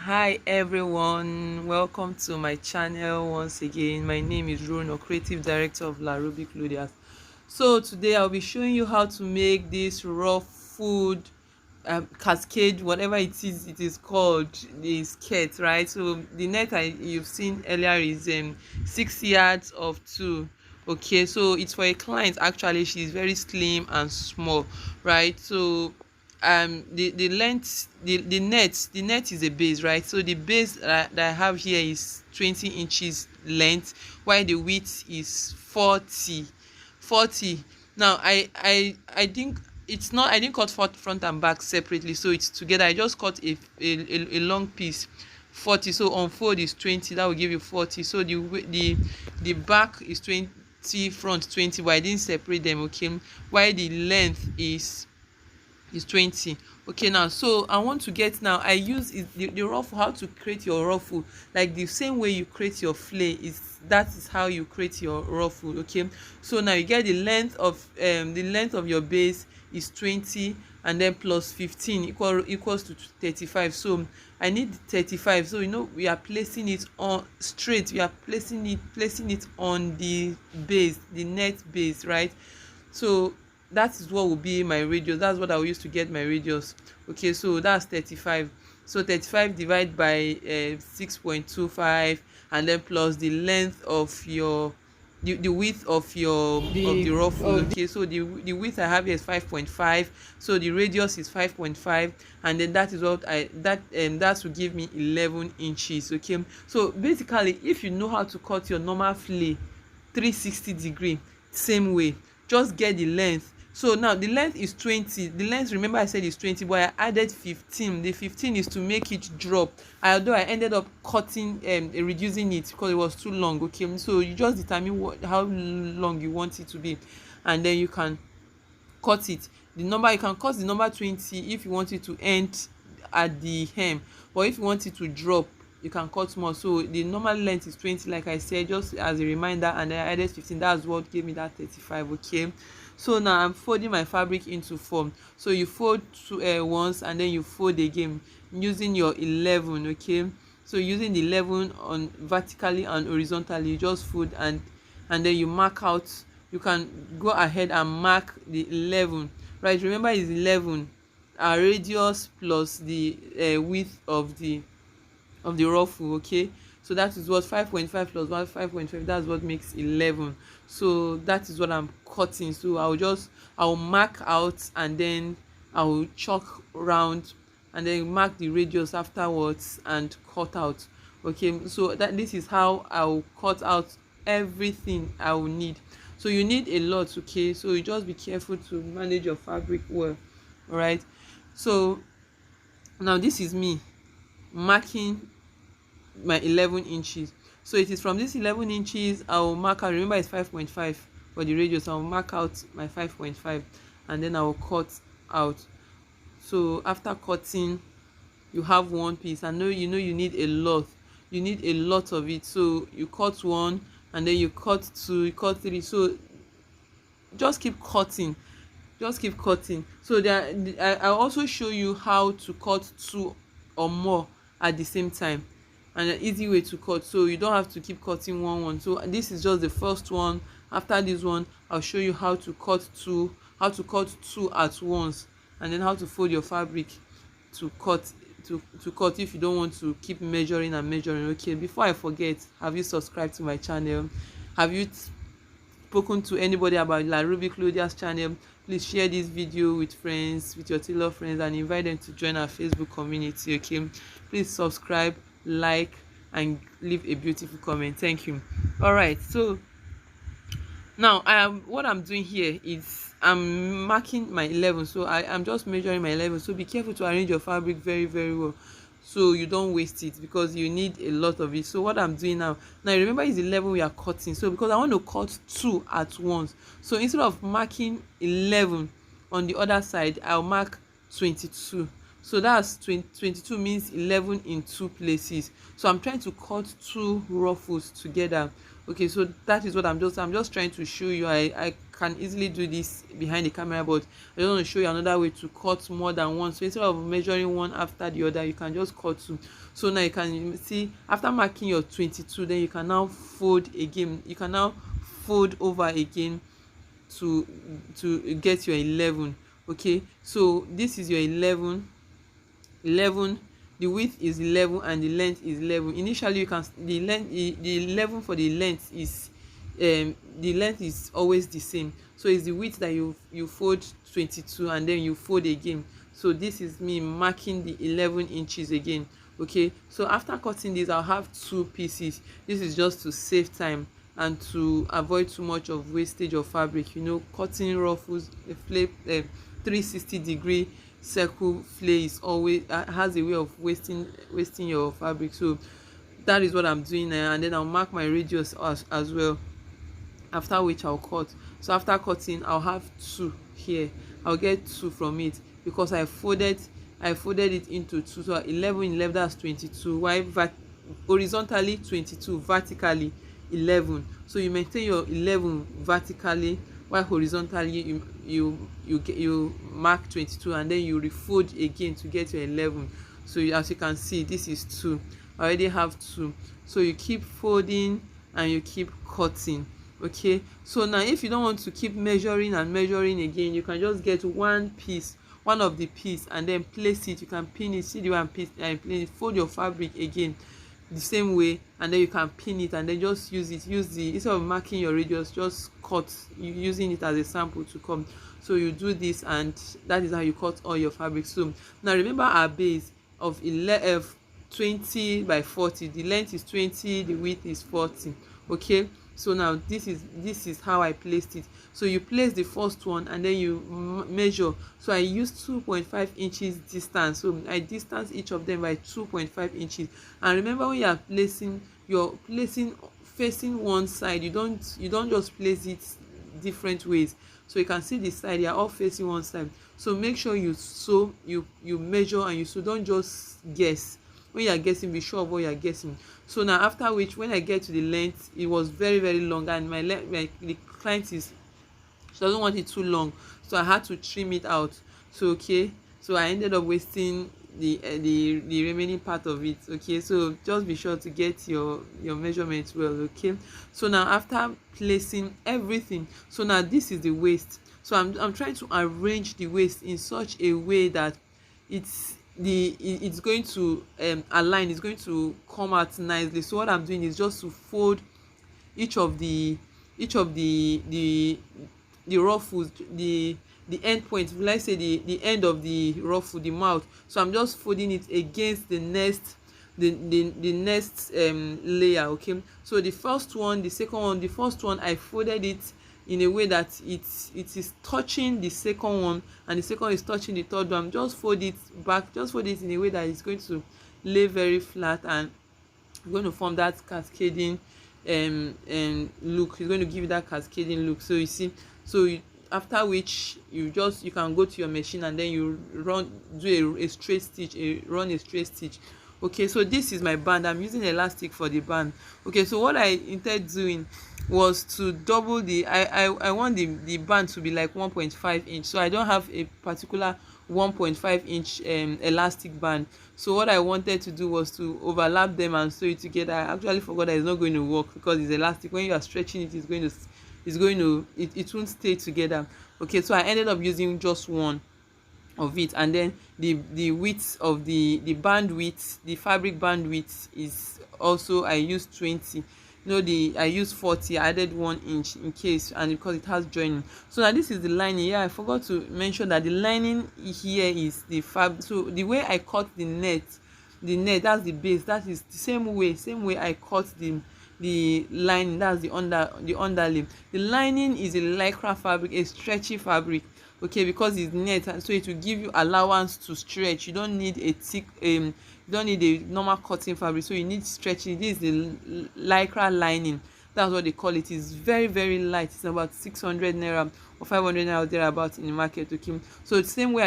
Hi everyone, welcome to my channel once again. My name is Rono, creative director of La Ruby Clothiers. So today I'll be showing you how to make this raw food cascade, whatever it is called, the skirt, right? So the net you've seen earlier is 6 yards of two. Okay, so it's for a client. Actually, she's very slim and small, right? So the length, the net is a base, right? So the base that I have here is 20 inches length, while the width is 40. Now I think it's not, I didn't cut front and back separately, so it's together. I just cut a long piece, 40. So on fold is 20, that will give you 40. So the back is 20, front 20, but I didn't separate them. Okay, while the length is 20. Okay, now so I want to get, now I use the ruffle. How to create your ruffle, like the same way you create your flay, that is how you create your ruffle. Okay, so now you get the length of your base is 20, and then plus 15 equals to 35. So I need 35. So we are placing it on straight, we are placing it on the base, the net base, right? So that is what will be my radius. That's what I will use to get my radius. Okay, so that's 35. So 35 divided by 6.25, and then plus the length of your the width of the ruffle. Okay, so the width I have here is 5.5, so the radius is 5.5, and then that is what that will give me 11 inches. Okay, so basically, if you know how to cut your normal fillet 360-degree, same way, just get the length. So now the length is 20. The length, remember I said is 20, but I added 15. The 15 is to make it drop, although I ended up cutting reducing it because it was too long. Okay, so you just determine how long you want it to be, and then you can cut it. You can cut the number 20 if you want it to end at the hem, but if you want it to drop, you can cut more. So the normal length is 20, like I said, just as a reminder, and then I added 15. That's what gave me that 35. Okay, so now I'm folding my fabric into form. So you fold once, and then you fold again using your 11. Okay, so using the 11 on vertically and horizontally, you just fold, and then you mark out. You can go ahead and mark the 11, right? Remember, is 11 radius plus the width of the ruffle. Okay, so that is what 5.5 plus 1 5.5, that's what makes 11. So that is what I'm cutting. So I'll mark out, and then I'll chalk round, and then mark the radius afterwards and cut out. Okay, so this is how I'll cut out everything I will need. So you need a lot. Okay, so you just be careful to manage your fabric well. All right, so now this is me marking my 11 inches. So it is from this 11 inches I will mark out. Remember, it's 5.5 for the radius. I will mark out my 5.5, and then I will cut out. So after cutting, you have one piece. I know you need a lot. You need a lot of it. So you cut one, and then you cut two, you cut three. So just keep cutting, so I'll also show you how to cut two or more at the same time, and an easy way to cut, so you don't have to keep cutting one. So this is just the first one. After this one, I'll show you how to cut two at once, and then how to fold your fabric to cut if you don't want to keep measuring. Okay, before I forget, have you subscribed to my channel? Have you spoken to anybody about La Ruby Clothiers channel? Please share this video with friends, with your tailor friends, and invite them to join our Facebook community. Okay, please subscribe, like, and leave a beautiful comment. Thank you. All right, so now what I'm doing here is I'm marking my 11. So I'm just measuring my 11. So be careful to arrange your fabric very, very well, so you don't waste it, because you need a lot of it. So what I'm doing now remember, is 11 we are cutting. So because I want to cut two at once, so instead of marking 11 on the other side, I'll mark 22. So that's 22 means 11 in two places. So I'm trying to cut two ruffles together. Okay, so that is what I'm just trying to show you. I can easily do this behind the camera, but I just want to show you another way to cut more than one. So instead of measuring one after the other, you can just cut two. So now you can see, after marking your 22, then you can now fold again. You can now fold over again to get your 11. Okay, so this is your 11. The width is 11 and the length is 11. Initially you can, the 11 for the length is the length is always the same, so it's the width that you fold 22 and then you fold again. So this is me marking the 11 inches again. Okay, so after cutting this, I'll have two pieces. This is just to save time and to avoid too much of wastage of fabric. You know, cutting ruffles, a flip 360-degree circle flay is always has a way of wasting your fabric. So that is what I'm doing now, and then I'll mark my radius as well, after which I'll cut. So after cutting, I'll have two here. I'll get two from it because I folded it into two. So 11, that's 22. Why horizontally 22, vertically 11. So you maintain your 11 vertically, while horizontally you mark 22 and then you refold again to get your 11. So as you can see, this is 2. I already have 2. So you keep folding and you keep cutting. Okay, so now if you don't want to keep measuring again, you can just get one of the piece and then place it. You can pin it, see the one piece, and fold your fabric again the same way, and then you can pin it and then just use the instead of marking your radius, just cut using it as a sample to come. So you do this, and that is how you cut all your fabric. So now remember our base of 20 by 40. The length is 20, the width is 40. Okay, so now this is how I placed it. So you place the first one and then you measure. So I used 2.5 inches distance. So I distance each of them by 2.5 inches. And remember, when you're placing facing one side, you don't just place it different ways. So you can see the side, they are all facing one side. So make sure you measure and you sew. Don't just guess. When you are guessing, be sure of what you are guessing. So now after which, when I get to the length, it was very, very long, and the client she doesn't want it too long, so I had to trim it out. So okay, so I ended up wasting the remaining part of it. Okay, so just be sure to get your measurements well. Okay, so now after placing everything, so now this is the waist. So I'm trying to arrange the waist in such a way that it's going to align, it's going to come out nicely. So what I'm doing is just to fold each of the ruffles, the end point, let's say the end of the ruffle, the mouth. So I'm just folding it against the next layer. Okay, so the first one, the second one, the first one, I folded it in a way that it is touching the second one, and the second is touching the third one. Just fold it back, just fold it in a way that it's going to lay very flat, and going to form that cascading look. It's going to give you that cascading look. So you see, after which you can go to your machine and then you do a straight stitch, run a straight stitch. Okay, so this is my band. I'm using elastic for the band. Okay, so what I intended doing was to double I want the band to be like 1.5 inch. So I don't have a particular 1.5 inch elastic band. So what I wanted to do was to overlap them and sew it together. I actually forgot that it's not going to work because it's elastic. When you are stretching it, it won't stay together. Okay, so I ended up using just one of it, and then the width of the band width, the fabric band width is also, I used 20. I used 40. I added 1 inch in case, and because it has joining. So now this is the lining. I forgot to mention that the lining here is the fabric. So the way I cut the net, that's the base. That is the same way I cut the lining. That's the underlay. The lining is a lycra fabric, a stretchy fabric. Okay, because it's net, and so it will give you allowance to stretch. You don't need a thick you don't need a normal cotton fabric, so you need stretching. This is the lycra lining. That's what they call it. It's very, very light. It's about 600 naira or 500 naira thereabout in the market. Okay, so the same way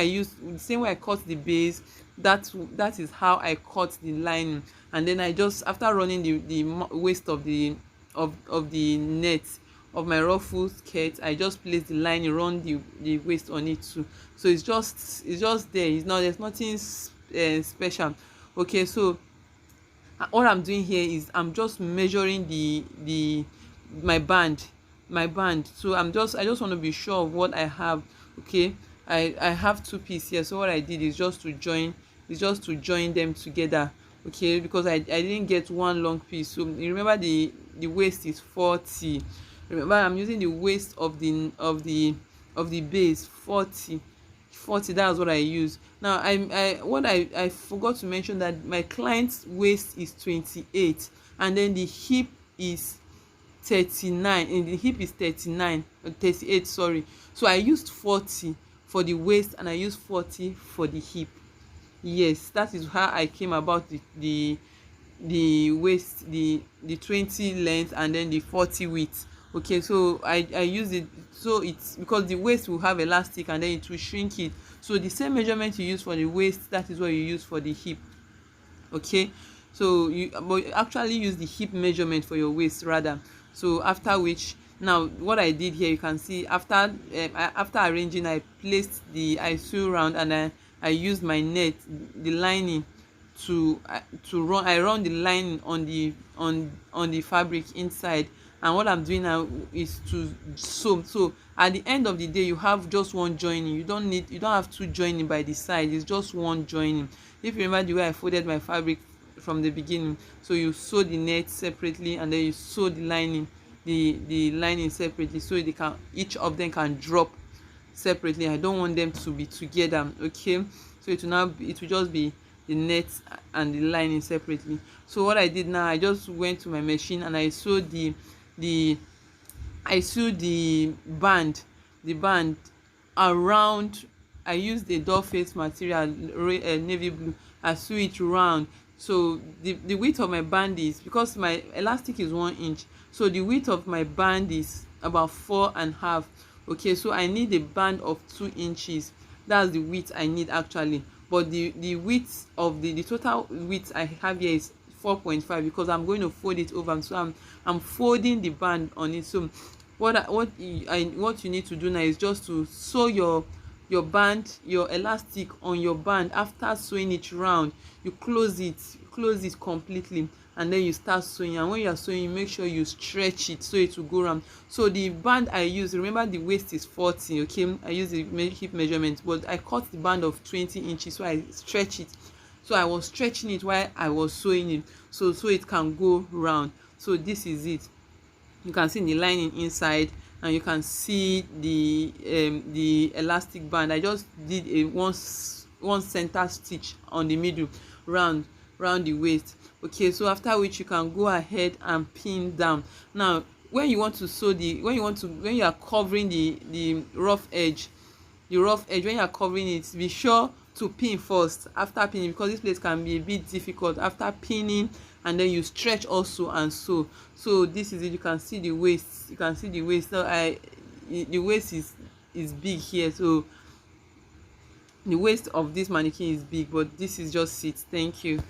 I cut the base, that is how I cut the lining. And then I just, after running the waist of the of the net of my ruffle skirt. I just place the lining, run the waist on it too. So it's just there. It's not, there's nothing special. Okay, so what I'm doing here is I'm just measuring the my band, so I just want to be sure of what I have. Okay, I have two pieces here, so what I did is just to join them together. Okay, because I didn't get one long piece. So you remember the waist is 40. Remember, I'm using the waist of the base 40. That's what I use. Now I forgot to mention that my client's waist is 28, and then the hip is 39, and the hip is 38, sorry. So I used 40 for the waist and I used 40 for the hip. Yes, that is how I came about the waist, the 20 length and then the 40 width. Okay, so I use it, so it's because the waist will have elastic and then it will shrink it. So the same measurement you use for the waist, that is what you use for the hip. Okay, so but actually use the hip measurement for your waist rather. So after which, now what I did here, you can see after arranging, I placed I sew round and I used my net, the lining, to run the lining on the fabric inside. And what I'm doing now is to sew. So at the end of the day, you have just one joining. You don't have two joining by the side. It's just one joining. If you remember the way I folded my fabric from the beginning, so you sew the net separately and then you sew the lining separately, so each of them can drop separately. I don't want them to be together. Okay, so it will just be the net and the lining separately. So what I did now, I just went to my machine and I sewed the band around. I used a doll face material, navy blue. I sew it round. So the width of my band is, because my elastic is 1 inch, so the width of my band is about 4.5. Okay, so I need a band of 2 inches. That's the width I need actually, but the width of the total width I have here is 4.5, because I'm going to fold it over. So I'm folding the band on it. So what you need to do now is just to sew your band, your elastic on your band. After sewing it round, you close it completely, and then you start sewing. And when you are sewing, you make sure you stretch it so it will go round. So the band I use, remember the waist is 40. Okay, I use the hip measurement, but I cut the band of 20 inches, so I stretch it. So I was stretching it while I was sewing it, so it can go round. So this is it. You can see the lining inside, and you can see the elastic band. I just did a one center stitch on the middle, round the waist. Okay, so after which you can go ahead and pin down. Now when you want to sew when you are covering the rough edge, when you are covering it, be sure to pin first after pinning, because this place can be a bit difficult. After pinning, and then you stretch also and sew. So this is it. You can see the waist. So the waist is big here, so the waist of this mannequin is big, but this is just it. Thank you.